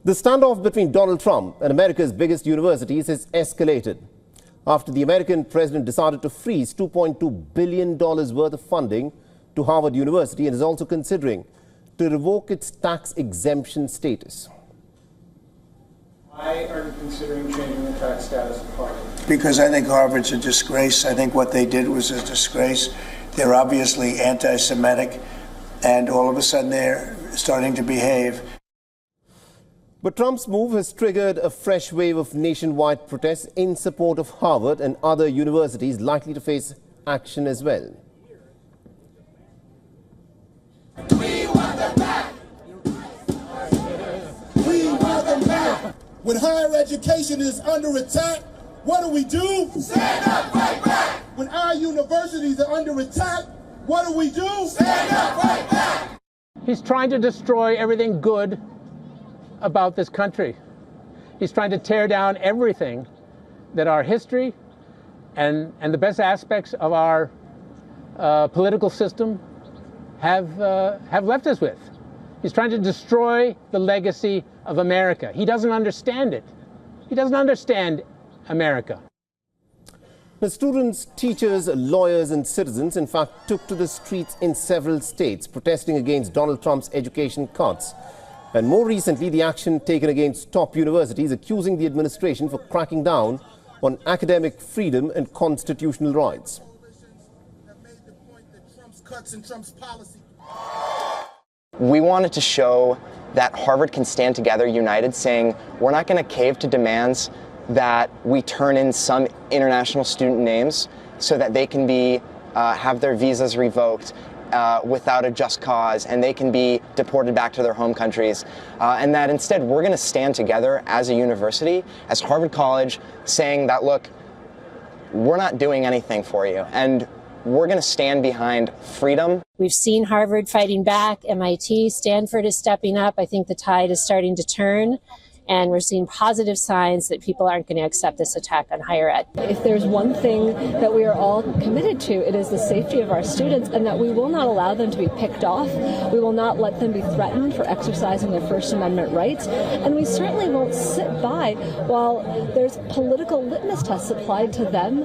The standoff between Donald Trump and America's biggest universities has escalated after the American president decided to freeze $2.2 billion worth of funding to Harvard University and is also considering to revoke its tax exemption status. Why are you considering changing the tax status of Harvard? Because I think Harvard's a disgrace. I think what they did was a disgrace. They're obviously anti-Semitic, and all of a sudden they're starting to behave. But Trump's move has triggered a fresh wave of nationwide protests in support of Harvard and other universities likely to face action as well. We want them back! We want them back! When higher education is under attack, what do? Stand up, fight back! When our universities are under attack, what do? Stand up, fight back! He's trying to destroy everything good about this country. He's trying to tear down everything that our history and the best aspects of our political system have left us with. He's trying to destroy the legacy of America. He doesn't understand it. He doesn't understand America. The students, teachers, lawyers and citizens in fact took to the streets in several states protesting against Donald Trump's education cuts. And more recently, the action taken against top universities accusing the administration for cracking down on academic freedom and constitutional rights. We wanted to show that Harvard can stand together, united, saying we're not going to cave to demands that we turn in some international student names so that they can be have their visas revoked without a just cause, and they can be deported back to their home countries, and that instead we're going to stand together as a university, as Harvard College, saying that, look, we're not doing anything for you, and we're going to stand behind freedom. We've seen Harvard fighting back, MIT, Stanford is stepping up. I think the tide is starting to turn. And we're seeing positive signs that people aren't going to accept this attack on higher ed. If there's one thing that we are all committed to, it is the safety of our students, and that we will not allow them to be picked off. We will not let them be threatened for exercising their First Amendment rights. And we certainly won't sit by while there's political litmus tests applied to them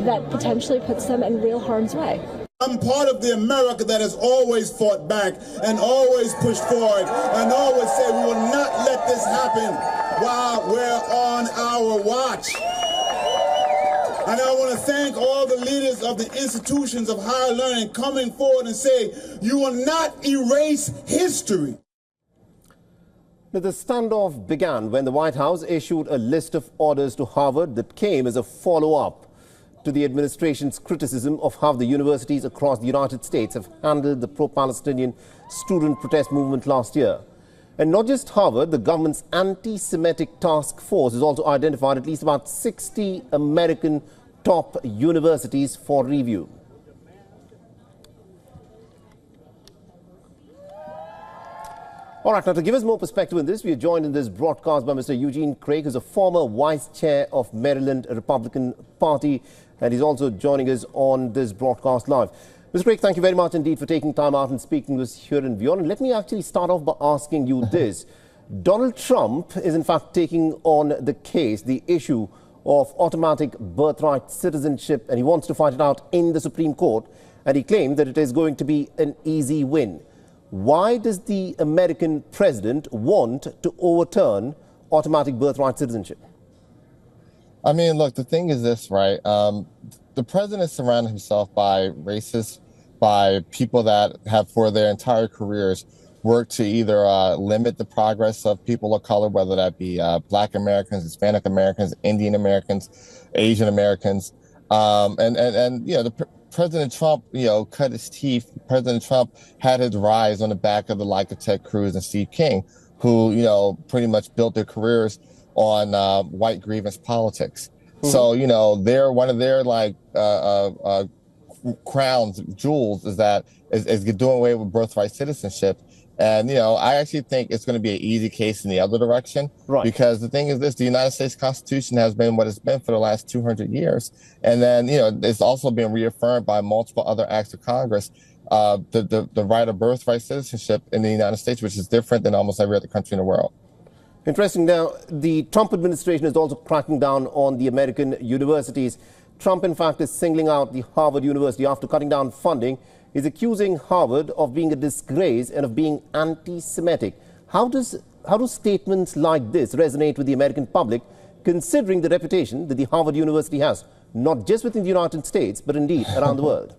that potentially puts them in real harm's way. I'm part of the America that has always fought back and always pushed forward and always said we will not let this happen while we're on our watch. And I want to thank all the leaders of the institutions of higher learning coming forward and say, you will not erase history. Now, the standoff began when the White House issued a list of orders to Harvard that came as a follow-up to the administration's criticism of how the universities across the United States have handled the pro-Palestinian student protest movement last year. And not just Harvard, the government's anti-Semitic task force has also identified at least about 60 American top universities for review. All right, now to give us more perspective on this, we are joined in this broadcast by Mr. Eugene Craig, who's a former vice chair of Maryland Republican Party, and he's also joining us on this broadcast live. Mr. Craig, thank you very much indeed for taking time out and speaking with us here in WION. And let me actually start off by asking you this. Donald Trump is in fact taking on the case, the issue of automatic birthright citizenship, and he wants to fight it out in the Supreme Court, and he claimed that it is going to be an easy win. Why does the American president want to overturn automatic birthright citizenship? I mean, look, the thing is this, right? The president surrounded himself by racists, by people that have for their entire careers worked to either limit the progress of people of color, whether that be Black Americans, Hispanic Americans, Indian Americans, Asian Americans. And you know, President Trump, you know, cut his teeth. President Trump had his rise on the back of the like of Ted Cruz and Steve King, who, you know, pretty much built their careers on white grievance politics. Mm-hmm. So, you know, one of their like crowns, jewels is doing away with birthright citizenship. And, you know, I actually think it's going to be an easy case in the other direction. Right. Because the thing is this, the United States Constitution has been what it's been for the last 200 years. And then, you know, it's also been reaffirmed by multiple other acts of Congress, the right of birthright citizenship in the United States, which is different than almost every other country in the world. Interesting. Now, the Trump administration is also cracking down on the American universities. Trump, in fact, is singling out the Harvard University after cutting down funding. He's accusing Harvard of being a disgrace and of being anti-Semitic. How do statements like this resonate with the American public, considering the reputation that the Harvard University has, not just within the United States, but indeed around the world?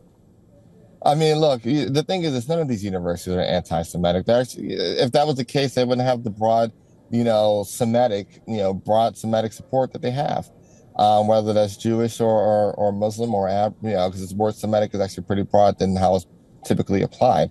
I mean, look, the thing is, none of these universities are anti-Semitic. If that was the case, they wouldn't have the broad, Semitic, broad Semitic support that they have, whether that's Jewish or Muslim or Arab, because this word Semitic is actually pretty broad than how it's typically applied.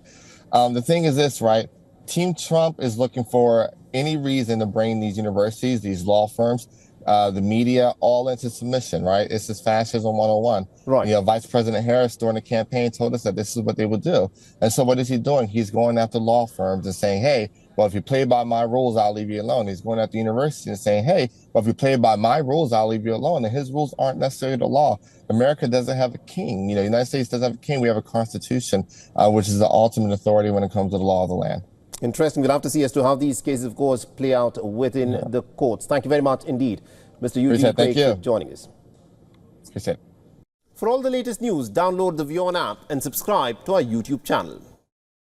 The thing is this, right? Team Trump is looking for any reason to bring these universities, these law firms, the media, all into submission, right? It's just fascism 101. Right. Vice President Harris during the campaign told us that this is what they would do. And so what is he doing? He's going after law firms and saying, hey, well, if you play by my rules, I'll leave you alone. He's going after the university and saying, hey, well, if you play by my rules, I'll leave you alone. And his rules aren't necessarily the law. America doesn't have a king. The United States doesn't have a king. We have a constitution, which is the ultimate authority when it comes to the law of the land. Interesting. We'll have to see as to how these cases, of course, play out within the courts. Thank you very much indeed, Mr. Eugene Craig, for joining us. Appreciate it. For all the latest news, download the WION app and subscribe to our YouTube channel.